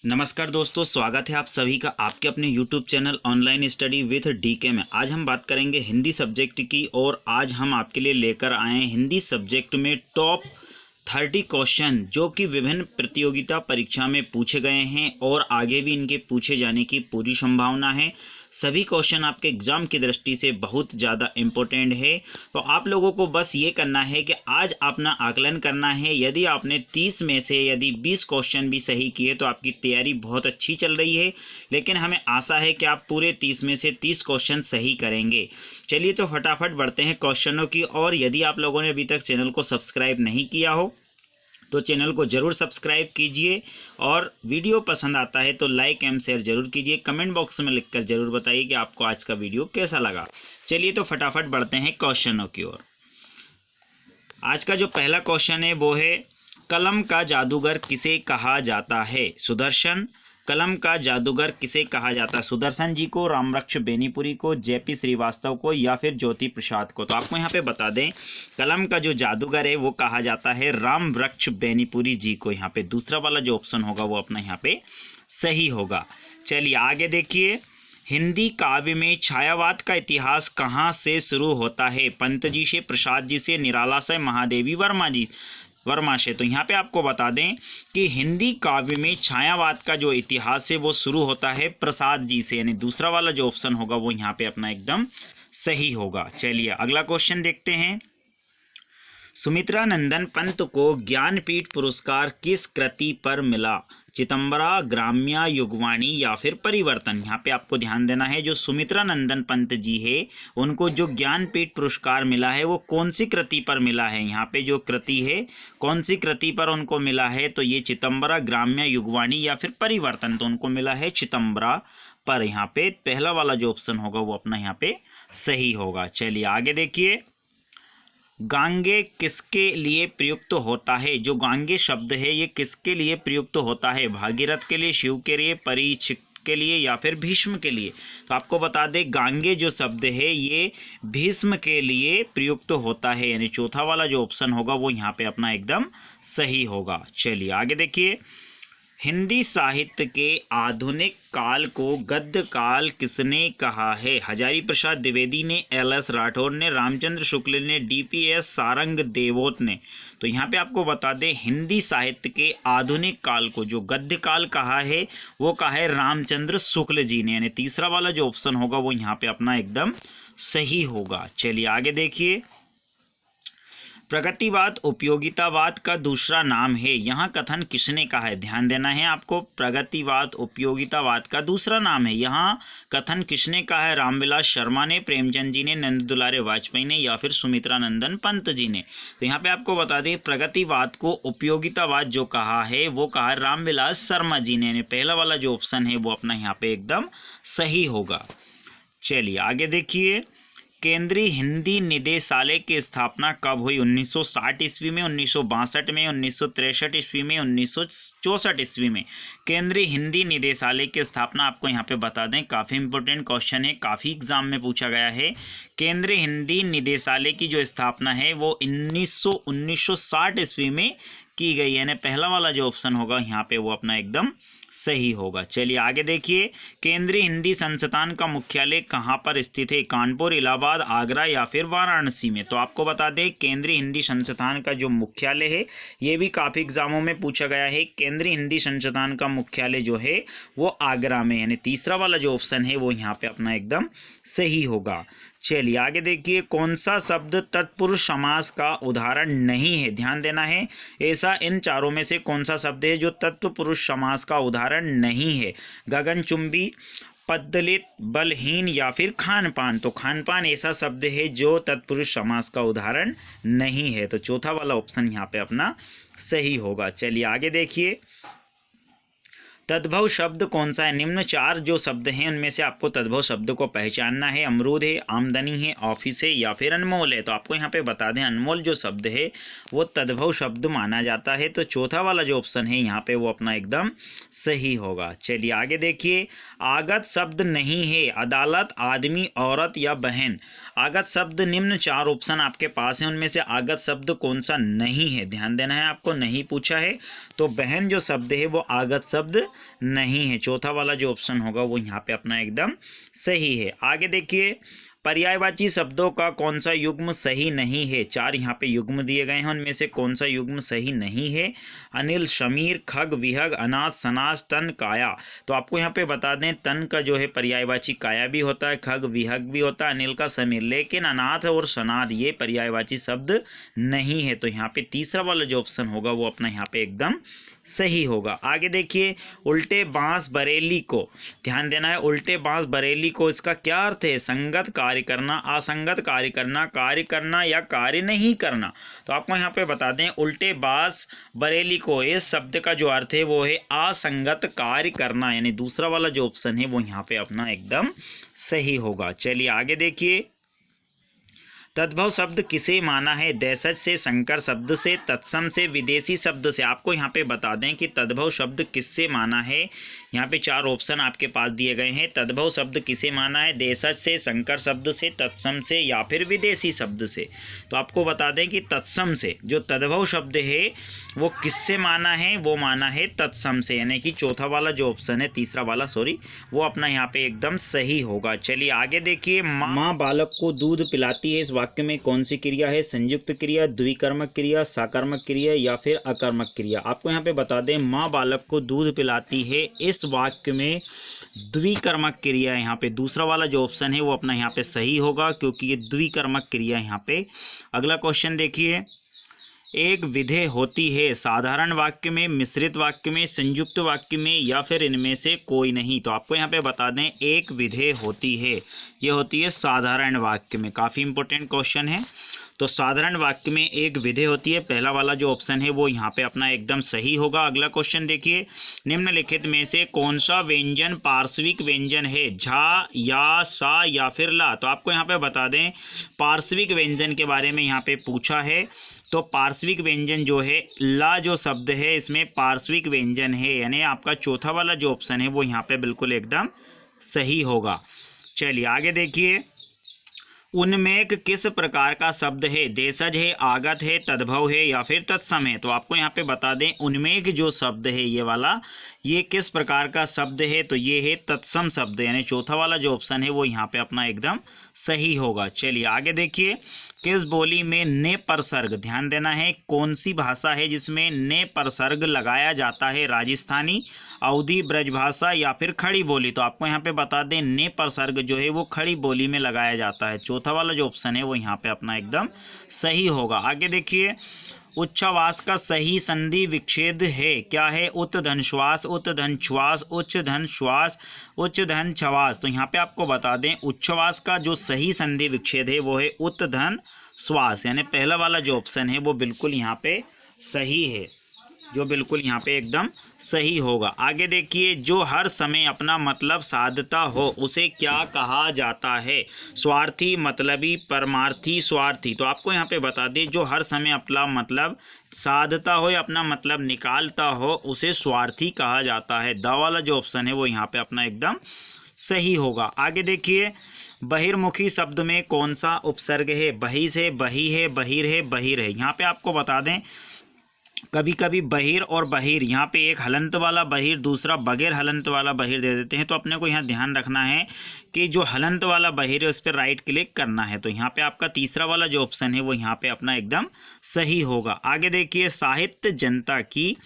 नमस्कार दोस्तों, स्वागत है आप सभी का आपके अपने YouTube channel online study with DK में। आज हम बात करेंगे हिंदी सब्जेक्ट की और आज हम आपके लिए लेकर आए हैं हिंदी सब्जेक्ट में टॉप 30 क्वेश्चन जो कि विभिन्न प्रतियोगिता परीक्षा में पूछे गए हैं और आगे भी इनके पूछे जाने की पूरी संभावना है। सभी क्वेश्चन आपके एग्ज़ाम की दृष्टि से बहुत ज़्यादा इम्पोर्टेंट है। तो आप लोगों को बस ये करना है कि आज अपना आकलन करना है। यदि आपने 30 में से यदि 20 क्वेश्चन भी सही किए तो आपकी तैयारी बहुत अच्छी चल रही है, लेकिन हमें आशा है कि आप पूरे 30 में से 30 क्वेश्चन सही करेंगे। चलिए तो फटाफट बढ़ते हैं क्वेश्चनों की ओर। यदि आप लोगों ने अभी तक चैनल को सब्सक्राइब नहीं किया हो तो चैनल को ज़रूर सब्सक्राइब कीजिए और वीडियो पसंद आता है तो लाइक एंड शेयर ज़रूर कीजिए। कमेंट बॉक्स में लिखकर ज़रूर बताइए कि आपको आज का वीडियो कैसा लगा। चलिए तो फटाफट बढ़ते हैं क्वेश्चनों की ओर। आज का जो पहला क्वेश्चन है वो है, कलम का जादूगर किसे कहा जाता है? सुदर्शन। कलम का जादूगर किसे कहा जाता है? सुदर्शन जी को, रामवृक्ष बेनीपुरी को, जेपी श्रीवास्तव को या फिर ज्योति प्रसाद को? तो आपको यहाँ पे बता दें, कलम का जो जादूगर है वो कहा जाता है रामवृक्ष बेनीपुरी जी को। यहाँ पे दूसरा वाला जो ऑप्शन होगा वो अपना यहाँ पे सही होगा। चलिए आगे देखिए, हिंदी काव्य में छायावाद का इतिहास कहाँ से शुरू होता है? पंत जी से, प्रसाद जी से, निराला से, महादेवी वर्मा से? तो यहाँ पे आपको बता दें कि हिंदी काव्य में छायावाद का जो इतिहास है वो शुरू होता है प्रसाद जी से, यानी दूसरा वाला जो ऑप्शन होगा वो यहाँ पे अपना एकदम सही होगा। चलिए अगला क्वेश्चन देखते हैं। सुमित्रा नंदन पंत को ज्ञानपीठ पुरस्कार किस कृति पर मिला? चितंबरा, ग्राम्या, युगवाणी या फिर परिवर्तन? यहाँ पे आपको ध्यान देना है, जो सुमित्रा नंदन पंत जी है उनको जो ज्ञानपीठ पुरस्कार मिला है वो कौन सी कृति पर मिला है? यहाँ पे जो कृति है कौन सी कृति पर उनको मिला है? तो ये चितंबरा, ग्राम्या, युगवाणी या फिर परिवर्तन? तो उनको मिला है चितंबरा पर। यहाँ पे पहला वाला जो ऑप्शन होगा वो अपना यहाँ पे सही होगा। चलिए आगे देखिए, गांगे किसके लिए प्रयुक्त होता है? जो गांगे शब्द है ये किसके लिए प्रयुक्त होता है? भागीरथ के लिए, शिव के लिए, परीक्षित के लिए या फिर भीष्म के लिए? तो आपको बता दें, गांगे जो शब्द है ये भीष्म के लिए प्रयुक्त होता है, यानी चौथा वाला जो ऑप्शन होगा वो यहाँ पे अपना एकदम सही होगा। चलिए आगे देखिए, हिंदी साहित्य के आधुनिक काल को गद्य काल किसने कहा है? हजारी प्रसाद द्विवेदी ने, एल.एस. राठौर ने, रामचंद्र शुक्ल ने, डी.पी.एस. सारंग देवोत ने? तो यहाँ पे आपको बता दें, हिंदी साहित्य के आधुनिक काल को जो गद्य काल कहा है वो कहा है रामचंद्र शुक्ल जी ने, यानी तीसरा वाला जो ऑप्शन होगा वो यहाँ पे अपना एकदम सही होगा। चलिए आगे देखिए, प्रगतिवाद उपयोगितावाद का दूसरा नाम है, यहाँ कथन किसने कहा है? ध्यान देना है आपको, प्रगतिवाद उपयोगितावाद का दूसरा नाम है, यहाँ कथन किसने कहा है? रामविलास शर्मा ने, प्रेमचंद जी ने, नंद दुलारे वाजपेयी ने या फिर सुमित्रा नंदन पंत जी ने? तो यहाँ पे आपको बता दें, प्रगतिवाद को उपयोगितावाद जो कहा है वो कहा है रामविलास शर्मा जी ने, यानी पहला वाला जो ऑप्शन है वो अपना यहाँ पे एकदम सही होगा। चलिए आगे देखिए, केंद्रीय हिंदी निदेशालय की स्थापना कब हुई? 1960 ईस्वी में, 1962 में, 1963 ईस्वी में, 1964 ईस्वी में? केंद्रीय हिंदी निदेशालय की स्थापना आपको यहाँ पे बता दें, काफ़ी इंपॉर्टेंट क्वेश्चन है, काफ़ी एग्जाम में पूछा गया है। केंद्रीय हिंदी निदेशालय की जो स्थापना है वो 1960 ईस्वी में की गई, यानी पहला वाला जो ऑप्शन होगा यहाँ पे वो अपना एकदम सही होगा। चलिए आगे देखिए, केंद्रीय हिंदी संस्थान का मुख्यालय कहाँ पर स्थित है? कानपुर, इलाहाबाद, आगरा या फिर वाराणसी में? तो आपको बता दें, केंद्रीय हिंदी संस्थान का जो मुख्यालय है ये भी काफ़ी एग्जामों में पूछा गया है। केंद्रीय हिंदी संस्थान का मुख्यालय जो है वो आगरा में, यानी तीसरा वाला जो ऑप्शन है वो यहाँ पे अपना एकदम सही होगा। चलिए आगे देखिए, कौन सा शब्द तत्पुरुष समास का उदाहरण नहीं है? ध्यान देना है, ऐसा इन चारों में से कौन सा शब्द है जो तत्पुरुष समास का उदाहरण नहीं है? गगनचुंबी, पद्दलित, बलहीन या फिर खानपान? तो खानपान ऐसा शब्द है जो तत्पुरुष समास का उदाहरण नहीं है, तो चौथा वाला ऑप्शन यहाँ पे अपना सही होगा। चलिए आगे देखिए, तद्भव शब्द कौन सा है? निम्न चार जो शब्द हैं उनमें से आपको तद्भव शब्द को पहचानना है। अमरूद है, आमदनी है, ऑफिस है या फिर अनमोल है? तो आपको यहाँ पे बता दें, अनमोल जो शब्द है वो तद्भव शब्द माना जाता है, तो चौथा वाला जो ऑप्शन है यहाँ पे वो अपना एकदम सही होगा। चलिए आगे देखिए, आगत शब्द नहीं है, अदालत, आदमी, औरत या बहन? आगत शब्द, निम्न चार ऑप्शन आपके पास हैं उनमें से आगत शब्द कौन सा नहीं है? ध्यान देना है आपको, नहीं पूछा है, तो बहन जो शब्द है वो आगत शब्द नहीं है। चौथा वाला जो ऑप्शन होगा वो यहाँ पे अपना एकदम सही है। आगे देखिए, पर्यायवाची शब्दों का कौन सा युग्म सही नहीं है। 4 यहाँ पे युग्म दिए गए हैं, उनमें से कौन सा युग्म सही नहीं है। अनिल, शमीर, खग, विहग, अनाथ, सनाज, तन, काया। तो आपको यहाँ पे बता दें, तन का जो है पर्यायवाची काया भी होता है, खग विहग भी होता है, अनिल का समीर, लेकिन अनाथ और सनाद ये पर्यायवाची शब्द नहीं है। तो यहाँ पे तीसरा वाला जो ऑप्शन होगा वो अपना यहाँ पे एकदम सही होगा। आगे देखिए, उल्टे बांस बरेली को, ध्यान देना है, उल्टे बांस बरेली को इसका क्या अर्थ है। संगत कार्य करना, असंगत कार्य करना या कार्य नहीं करना। तो आपको यहाँ पे बता दें, उल्टे बांस बरेली को इस शब्द का जो अर्थ है वो है असंगत कार्य करना, यानी दूसरा वाला जो ऑप्शन है वो यहाँ पे अपना एकदम सही होगा। चलिए आगे देखिए, तद्भव शब्द किसे माना है। देशज से, संकर शब्द से, तत्सम से, विदेशी शब्द से। आपको यहाँ पे बता दें कि तद्भव शब्द किससे माना है। यहाँ पे 4 ऑप्शन आपके पास दिए गए हैं। तद्भव शब्द किसे माना है, देशज से, संकर शब्द से, तत्सम से या फिर विदेशी शब्द से। तो आपको बता दें कि तत्सम से, जो तद्भव शब्द है वो किससे माना है, वो माना है तत्सम से, यानी कि चौथा वाला जो ऑप्शन है, तीसरा वाला सॉरी, वो अपना यहाँ पे एकदम सही होगा। चलिए आगे देखिए, माँ बालक को दूध पिलाती है, इस वाक्य में कौन सी क्रिया है। संयुक्त क्रिया, द्विकर्मक क्रिया, साकर्मक क्रिया या फिर अकर्मक क्रिया। आपको यहाँ पे बता दें, माँ बालक को दूध पिलाती है, इस वाक्य में द्विकर्मक क्रिया है। यहाँ पे दूसरा वाला जो ऑप्शन है वो अपना यहाँ पे सही होगा, क्योंकि ये द्विकर्मक क्रिया है यहाँ पे। अगला क्वेश्चन देखिए, एक विधेय होती है साधारण वाक्य में, मिश्रित वाक्य में, संयुक्त वाक्य में या फिर इनमें से कोई नहीं। तो आपको यहाँ पे बता दें, एक विधेय होती है, ये होती है साधारण वाक्य में। काफ़ी इंपॉर्टेंट क्वेश्चन है। तो साधारण वाक्य में एक विधेय होती है, पहला वाला जो ऑप्शन है वो यहाँ पे अपना एकदम सही होगा। अगला क्वेश्चन देखिए, निम्नलिखित में से कौन सा व्यंजन पार्श्विक व्यंजन है। झा, या, सा या फिर ला। तो आपको यहाँ पे बता दें, पार्श्विक व्यंजन के बारे में यहाँ पे पूछा है। तो पार्श्विक व्यंजन जो है, ला जो शब्द है इसमें पार्श्विक व्यंजन है, यानी आपका चौथा वाला जो ऑप्शन है वो यहाँ पे बिल्कुल एकदम सही होगा। चलिए आगे देखिए, उन्मेक किस प्रकार का शब्द है। देशज है, आगत है, तद्भव है या फिर तत्सम है। तो आपको यहाँ पे बता दें, उन्मेक जो शब्द है ये वाला, ये किस प्रकार का शब्द है। तो ये है तत्सम शब्द, यानी चौथा वाला जो ऑप्शन है वो यहाँ पे अपना एकदम सही होगा। चलिए आगे देखिए, किस बोली में ने परसर्ग, ध्यान देना है, कौन सी भाषा है जिसमें ने परसर्ग लगाया जाता है। राजस्थानी, अवधी, ब्रजभाषा या फिर खड़ी बोली। तो आपको यहाँ पे बता दें, ने परसर्ग जो है वो खड़ी बोली में लगाया जाता है। चौथा वाला जो ऑप्शन है वो यहाँ पे अपना एकदम सही होगा। आगे देखिए, उच्छ्वास का सही संधि विच्छेद है, क्या है। उत धन श्वास, उत धन श्वास, उच्च धन श्वास, उच्च धन छवास। तो यहाँ पे आपको बता दें, उच्छ्वास का जो सही संधि विच्छेद है वो है उत धन श्वास, यानी पहला वाला जो ऑप्शन है वो बिल्कुल यहाँ पे सही है, जो बिल्कुल यहाँ पे एकदम सही होगा। आगे देखिए, जो हर समय अपना मतलब साधता हो उसे क्या कहा जाता है। स्वार्थी, मतलबी, परमार्थी, स्वार्थी। तो आपको यहाँ पे बता दें, जो हर समय अपना मतलब साधता हो या अपना मतलब निकालता हो उसे स्वार्थी कहा जाता है। द वाला जो ऑप्शन है वो यहाँ पे अपना एकदम सही होगा। आगे देखिए, बहिर्मुखी शब्द में कौन सा उपसर्ग है। बहिष है, बही है, बहिर है, बहिर है। यहाँ पे आपको बता दें, कभी कभी बहिर और बहिर, यहाँ पे एक हलंत वाला बहिर, दूसरा बगैर हलंत वाला बहिर दे देते हैं। तो अपने को यहाँ ध्यान रखना है कि जो हलंत वाला बहिर है उस पर राइट क्लिक करना है। तो यहाँ पे आपका तीसरा वाला जो ऑप्शन है वो यहाँ पे अपना एकदम सही होगा। आगे देखिए, साहित्य जनता की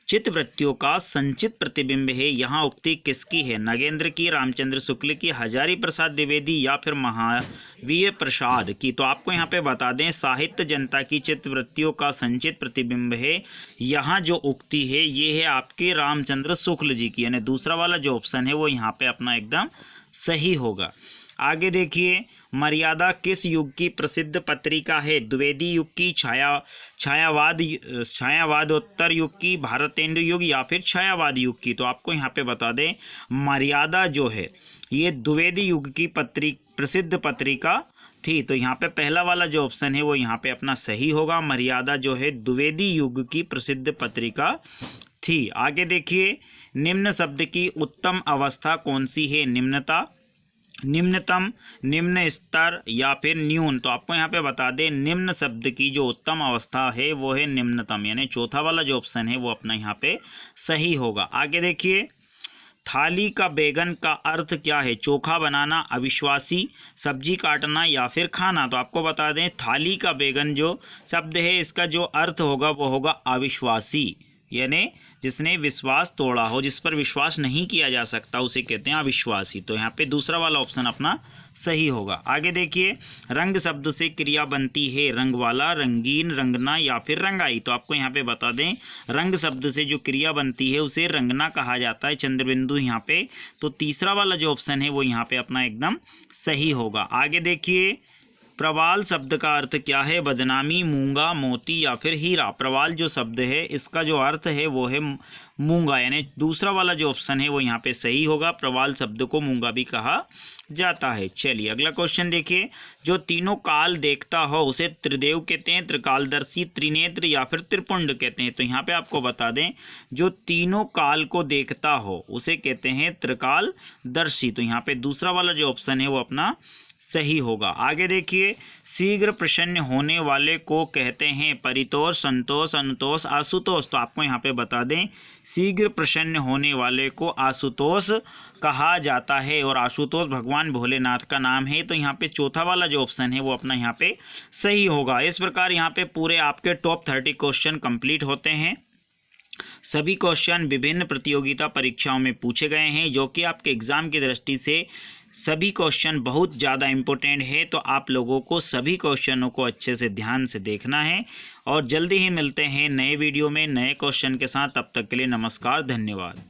चित्तवृत्तियों का संचित प्रतिबिंब है, यहाँ उक्ति किसकी है। नगेंद्र की, रामचंद्र शुक्ल की, हजारी प्रसाद द्विवेदी या फिर महावीर प्रसाद की। तो आपको यहाँ पे बता दें, साहित्य जनता की चित्तवृत्तियों का संचित प्रतिबिंब है, यहाँ जो उक्ति है ये है आपके रामचंद्र शुक्ल जी की, यानी दूसरा वाला जो ऑप्शन है वो यहाँ पे अपना एकदम सही होगा। आगे देखिए, मर्यादा किस युग की प्रसिद्ध पत्रिका है। द्विवेदी युग की, छायावादोत्तर युग की, भारतेंदु युग या फिर छायावाद युग की। तो आपको यहाँ पे बता दें, मर्यादा जो है ये द्विवेदी युग की प्रसिद्ध पत्रिका थी। तो यहाँ पे पहला वाला जो ऑप्शन है वो यहाँ पे अपना सही होगा। मर्यादा जो है द्विवेदी युग की प्रसिद्ध पत्रिका थी। आगे देखिए, निम्न शब्द की उत्तम अवस्था कौन सी है। निम्नता, निम्नतम, निम्न स्तर या फिर न्यून। तो आपको यहाँ पे बता दें, निम्न शब्द की जो उत्तम अवस्था है वो है निम्नतम, यानी चौथा वाला जो ऑप्शन है वो अपना यहाँ पे सही होगा। आगे देखिए, थाली का बैगन का अर्थ क्या है? चोखा बनाना, अविश्वासी, सब्जी काटना या फिर खाना। तो आपको बता दें थाली का बैगन जो शब्द है इसका जो अर्थ होगा वो होगा अविश्वासी, यानी जिसने विश्वास तोड़ा हो, जिस पर विश्वास नहीं किया जा सकता उसे कहते हैं अविश्वासी। तो यहाँ पे दूसरा वाला ऑप्शन अपना सही होगा। आगे देखिए, रंग शब्द से क्रिया बनती है रंग वाला, रंगीन, रंगना या फिर रंगाई। तो आपको यहाँ पे बता दें रंग शब्द से जो क्रिया बनती है उसे रंगना कहा जाता है, चंद्रबिंदु यहाँ पे। तो तीसरा वाला जो ऑप्शन है वो यहाँ पे अपना एकदम सही होगा। आगे देखिए, प्रवाल शब्द का अर्थ क्या है? बदनामी, मूंगा, मोती या फिर हीरा। प्रवाल जो शब्द है इसका जो अर्थ है वो है मूंगा, यानी दूसरा वाला जो ऑप्शन है वो यहाँ पे सही होगा। प्रवाल शब्द को मूंगा भी कहा जाता है। चलिए अगला क्वेश्चन देखिए, जो तीनों काल देखता हो उसे त्रिदेव कहते हैं, त्रिकालदर्शी, त्रिनेत्र या फिर त्रिपुंड कहते हैं। तो यहाँ पे आपको बता दें जो तीनों काल को देखता हो उसे कहते हैं त्रिकालदर्शी। तो यहाँ पे दूसरा वाला जो ऑप्शन है वो अपना सही होगा। आगे देखिए, शीघ्र प्रसन्न होने वाले को कहते हैं परितोष, संतोष, अनुतोष, आशुतोष। तो आपको यहाँ पे बता दें शीघ्र प्रसन्न होने वाले को आशुतोष कहा जाता है और आशुतोष भगवान भोलेनाथ का नाम है। तो यहाँ पे चौथा वाला जो ऑप्शन है वो अपना यहाँ पे सही होगा। इस प्रकार यहाँ पे पूरे आपके टॉप 30 क्वेश्चन कंप्लीट होते हैं। सभी क्वेश्चन विभिन्न प्रतियोगिता परीक्षाओं में पूछे गए हैं, जो कि आपके एग्जाम की दृष्टि से सभी क्वेश्चन बहुत ज़्यादा इम्पोर्टेंट है। तो आप लोगों को सभी क्वेश्चनों को अच्छे से ध्यान से देखना है और जल्दी ही मिलते हैं नए वीडियो में नए क्वेश्चन के साथ। तब तक के लिए नमस्कार, धन्यवाद।